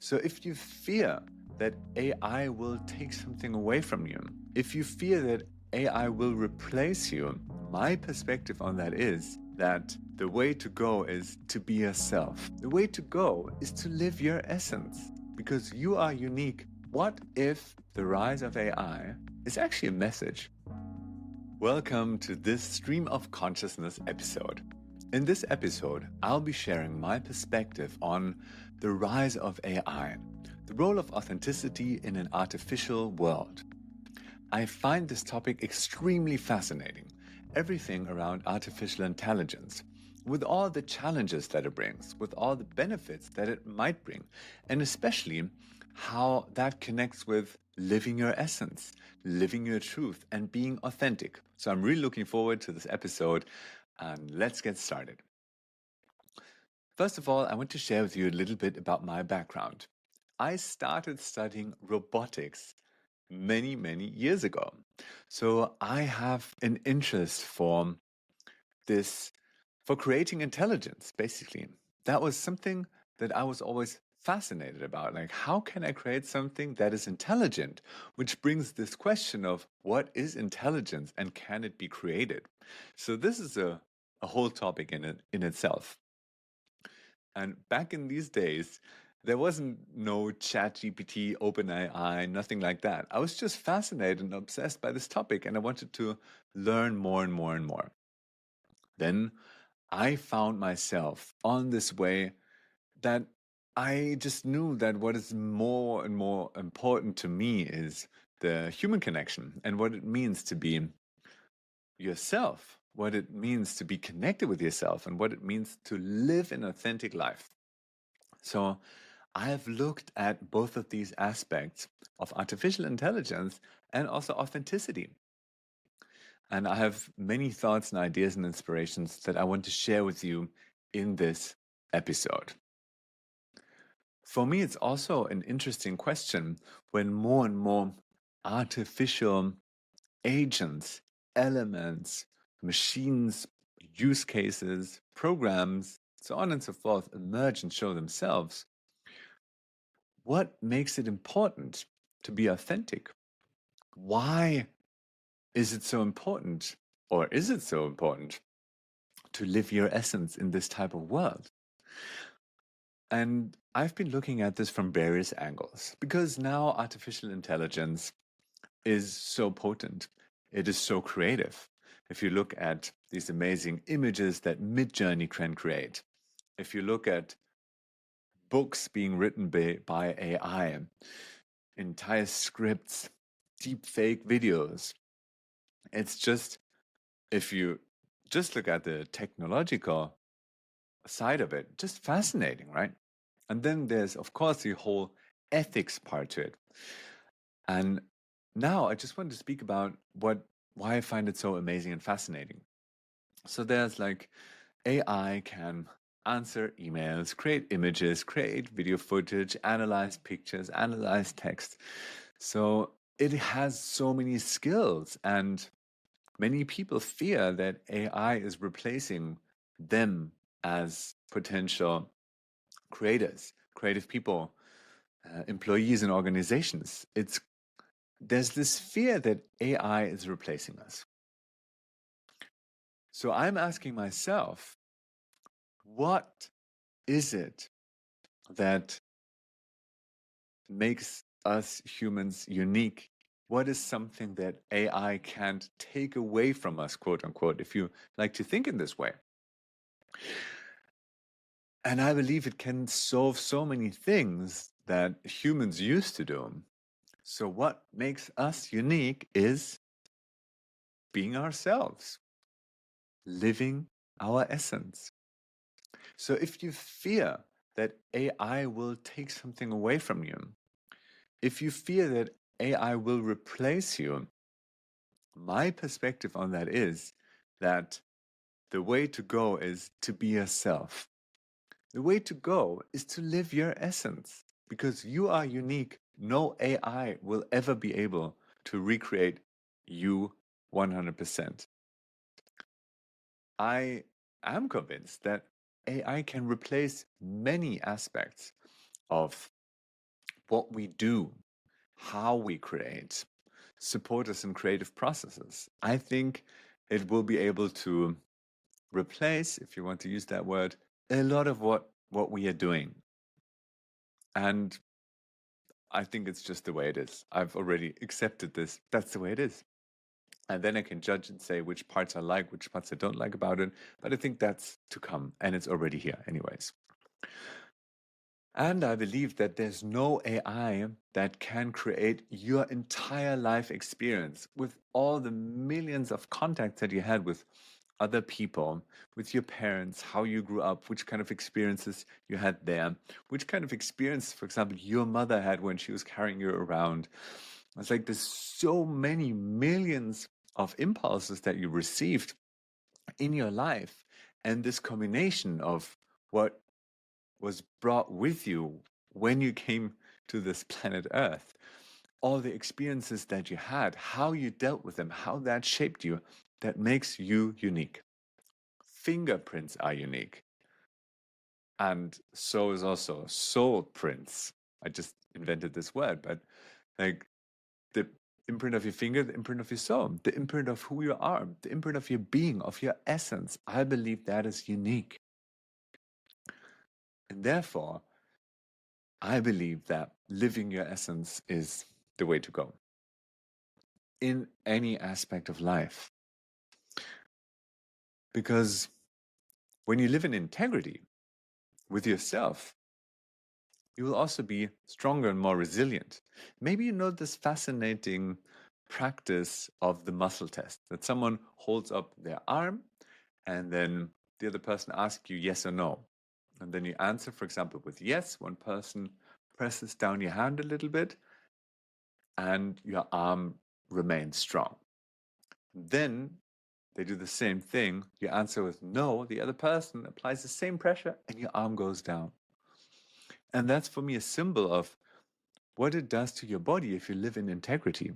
So if you fear that AI will take something away from you, if you fear that AI will replace you, my perspective on that is that the way to go is to be yourself. The way to go is to live your essence because you are unique. What if the rise of AI is actually a message? Welcome to this Stream of Consciousness episode. In this episode, I'll be sharing my perspective on the rise of AI, the role of authenticity in an artificial world. I find this topic extremely fascinating, everything around artificial intelligence, with all the challenges that it brings, with all the benefits that it might bring, and especially how that connects with living your essence, living your truth, and being authentic. So I'm really looking forward to this episode, and let's get started. First of all, I want to share with you a little bit about my background. I started studying robotics many years ago. So I have an interest for this, for creating intelligence, basically. That was something that I was always fascinated about. Like, how can I create something that is intelligent? Which brings this question of what is intelligence and can it be created? So this is a whole topic in itself. And back in these days, there wasn't no chat GPT, OpenAI, nothing like that. I was just fascinated and obsessed by this topic, and I wanted to learn more and more and more. Then I found myself on this way that I just knew that what is more and more important to me is the human connection and what it means to be yourself, what it means to be connected with yourself, and what it means to live an authentic life. So I have looked at both of these aspects of artificial intelligence and also authenticity. And I have many thoughts and ideas and inspirations that I want to share with you in this episode. For me, it's also an interesting question when more and more artificial agents, elements, machines, use cases, programs, so on and so forth emerge and show themselves. What makes it important to be authentic? Why is it so important, or is it so important, to live your essence in this type of world? And I've been looking at this from various angles because now artificial intelligence is so potent. It is so creative. If you look at these amazing images that Midjourney can create, if you look at books being written by AI, entire scripts, deep fake videos, it's just, if you just look at the technological side of it, just fascinating, right? And then there's, of course, the whole ethics part to it. And now I just want to speak about why I find it so amazing and fascinating. So there's like AI can answer emails, create images, create video footage, analyze pictures, analyze text. So it has so many skills, and many people fear that AI is replacing them as potential creators, creative people, employees in organizations. There's this fear that AI is replacing us. So I'm asking myself, what is it that makes us humans unique? What is something that AI can't take away from us, quote unquote, if you like to think in this way? And I believe it can solve so many things that humans used to do. So what makes us unique is being ourselves, living our essence. So if you fear that AI will take something away from you, if you fear that AI will replace you, my perspective on that is that the way to go is to be yourself. The way to go is to live your essence because you are unique. No AI will ever be able to recreate you 100%. I am convinced that AI can replace many aspects of what we do, how we create, support us in creative processes. I think it will be able to replace, if you want to use that word, a lot of what we are doing. And I think it's just the way it is. I've already accepted this. That's the way it is. And then I can judge and say which parts I like, which parts I don't like about it. But I think that's to come, and it's already here, anyways. And I believe that there's no AI that can create your entire life experience with all the millions of contacts that you had with other people, with your parents, how you grew up, which kind of experiences you had there, which kind of experience, for example, your mother had when she was carrying you around. It's like there's so many millions of impulses that you received in your life. And this combination of what was brought with you when you came to this planet Earth, all the experiences that you had, how you dealt with them, how that shaped you, that makes you unique. Fingerprints are unique. And so is also soul prints. I just invented this word, but like the imprint of your finger, the imprint of your soul, the imprint of who you are, the imprint of your being, of your essence. I believe that is unique. And therefore, I believe that living your essence is the way to go in any aspect of life. Because when you live in integrity with yourself, you will also be stronger and more resilient. Maybe you know this fascinating practice of the muscle test, that someone holds up their arm and then the other person asks you yes or no. And then you answer, for example, with yes. One person presses down your hand a little bit and your arm remains strong. Then they do the same thing. You answer with no. The other person applies the same pressure and your arm goes down. And that's for me a symbol of what it does to your body if you live in integrity.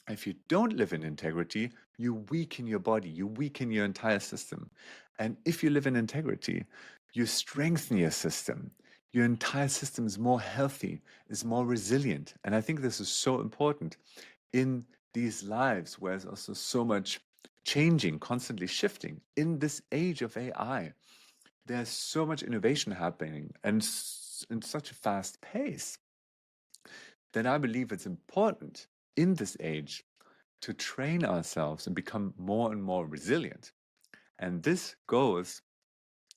If you don't live in integrity, you weaken your body, you weaken your entire system. And if you live in integrity, you strengthen your system. Your entire system is more healthy, is more resilient. And I think this is so important in these lives where there's also so much changing, constantly shifting. In this age of AI, there's so much innovation happening and in such a fast pace that I believe it's important in this age to train ourselves and become more and more resilient. And this goes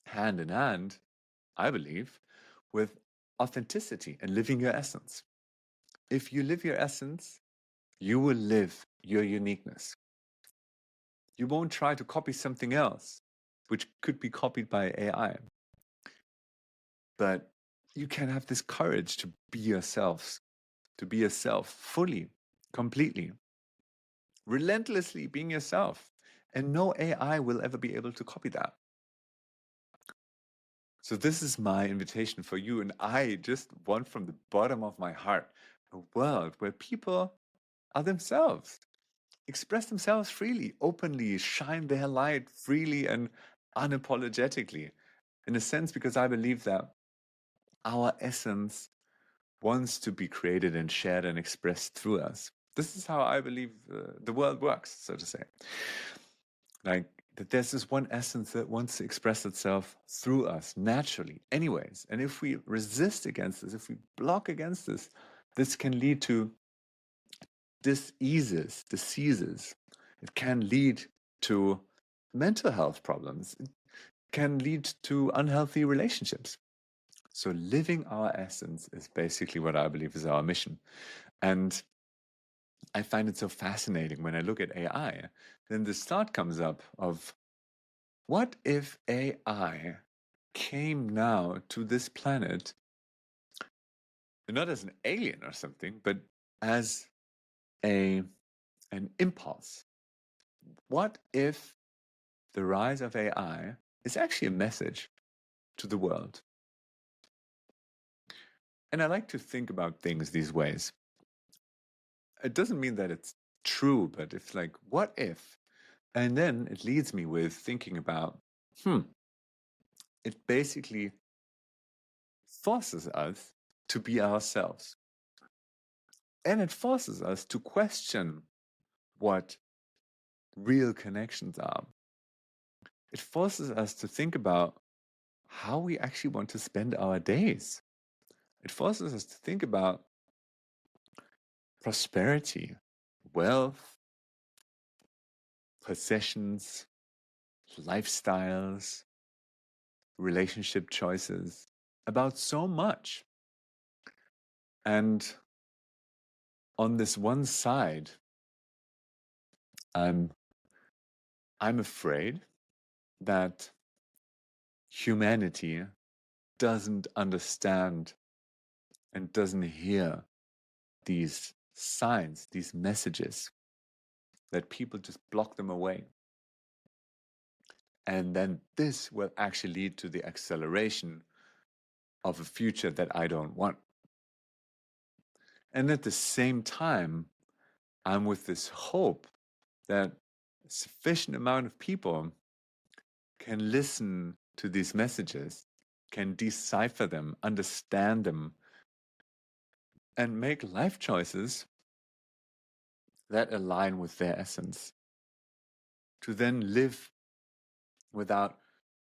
hand in hand, I believe, with authenticity and living your essence. If you live your essence, you will live your uniqueness. You won't try to copy something else, which could be copied by AI. But you can have this courage to be yourselves, to be yourself fully, completely, relentlessly being yourself. And no AI will ever be able to copy that. So this is my invitation for you. And I just want from the bottom of my heart a world where people are themselves, express themselves freely, openly, shine their light freely and unapologetically. In a sense, because I believe that our essence wants to be created and shared and expressed through us. This is how I believe the world works, so to say. Like that there's this one essence that wants to express itself through us naturally, anyways. And if we resist against this, if we block against this, this can lead to diseases. It can lead to mental health problems. It can lead to unhealthy relationships. So living our essence is basically what I believe is our mission. And I find it so fascinating when I look at AI. Then this thought comes up of what if AI came now to this planet, not as an alien or something, but as an impulse? What if the rise of AI is actually a message to the world? And I like to think about things these ways. It doesn't mean that it's true, but it's like, what if? And then it leads me with thinking about, it basically forces us to be ourselves. And it forces us to question what real connections are. It forces us to think about how we actually want to spend our days. It forces us to think about prosperity, wealth, possessions, lifestyles, relationship choices, about so much. And on this one side, I'm afraid that humanity doesn't understand and doesn't hear these signs, these messages, that people just block them away. And then this will actually lead to the acceleration of a future that I don't want. And at the same time, I'm with this hope that a sufficient amount of people can listen to these messages, can decipher them, understand them, and make life choices that align with their essence, to then live without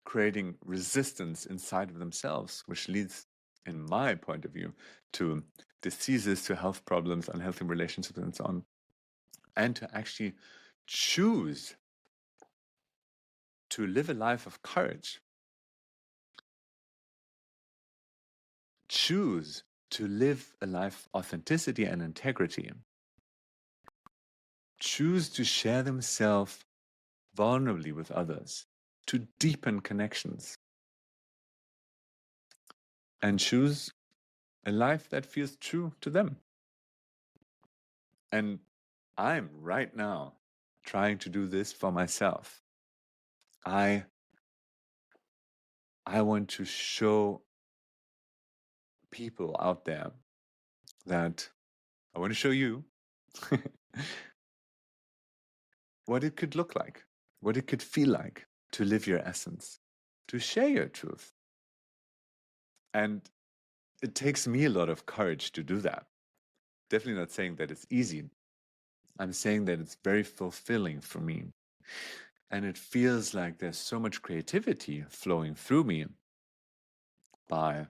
creating resistance inside of themselves, which leads, in my point of view, to diseases, to health problems, unhealthy relationships, and so on. And to actually choose to live a life of courage, choose to live a life of authenticity and integrity, choose to share themselves vulnerably with others, to deepen connections, and choose a life that feels true to them. And I'm right now trying to do this for myself. I want to show people out there that I want to show you what it could look like, what it could feel like to live your essence, to share your truth. And it takes me a lot of courage to do that. Definitely not saying that it's easy. I'm saying that it's very fulfilling for me. And it feels like there's so much creativity flowing through me by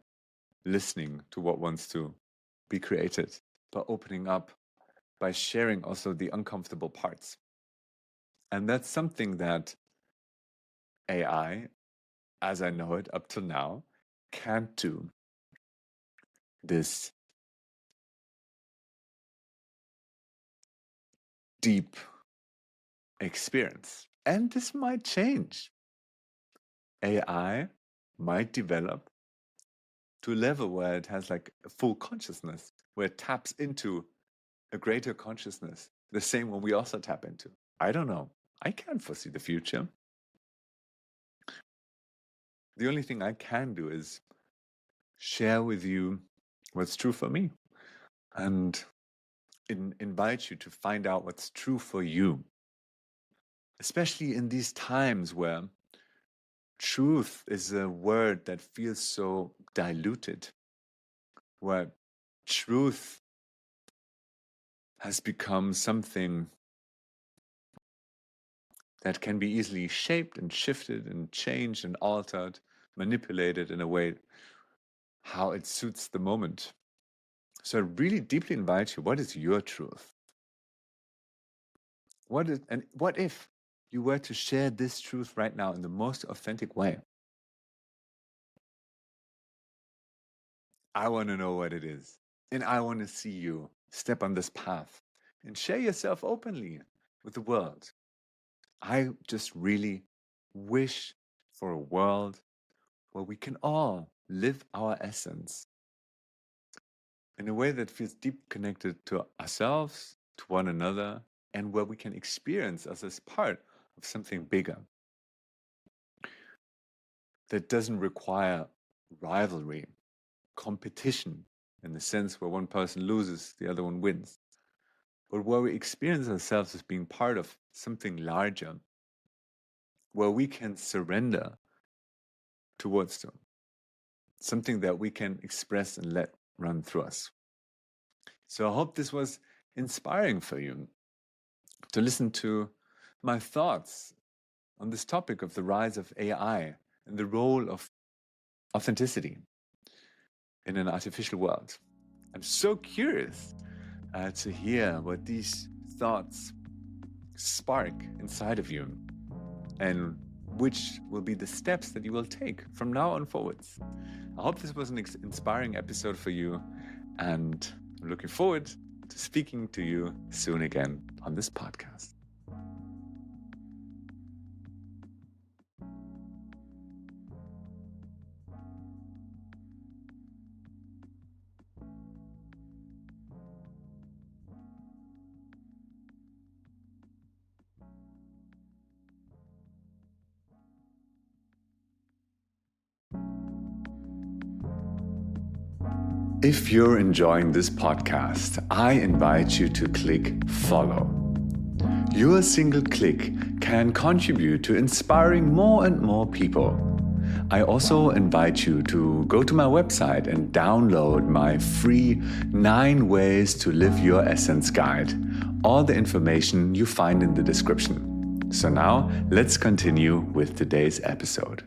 listening to what wants to be created, by opening up, by sharing also the uncomfortable parts. And that's something that AI, as I know it up till now, can't do. This deep experience. And this might change. AI might develop to a level where it has like a full consciousness, where it taps into a greater consciousness, the same one we also tap into. I don't know. I can't foresee the future. The only thing I can do is share with you what's true for me and invite you to find out what's true for you, especially in these times where truth is a word that feels so diluted, where truth has become something that can be easily shaped and shifted and changed and altered, manipulated in a way how it suits the moment. So I really deeply invite you, what is your truth? What if you were to share this truth right now in the most authentic way? I want to know what it is. And I want to see you step on this path and share yourself openly with the world. I just really wish for a world where we can all live our essence in a way that feels deep connected to ourselves, to one another, and where we can experience us as part of something bigger that doesn't require rivalry, competition, in the sense where one person loses, the other one wins, but where we experience ourselves as being part of something larger, where we can surrender towards them, something that we can express and let run through us. So I hope this was inspiring for you to listen to my thoughts on this topic of the rise of AI and the role of authenticity in an artificial world. I'm so curious to hear what these thoughts spark inside of you and which will be the steps that you will take from now on forwards. I hope this was an inspiring episode for you, and I'm looking forward to speaking to you soon again on this podcast. If you're enjoying this podcast, I invite you to click follow. Your single click can contribute to inspiring more and more people. I also invite you to go to my website and download my free 9 Ways to Live Your Essence guide. All the information you find in the description. So now let's continue with today's episode.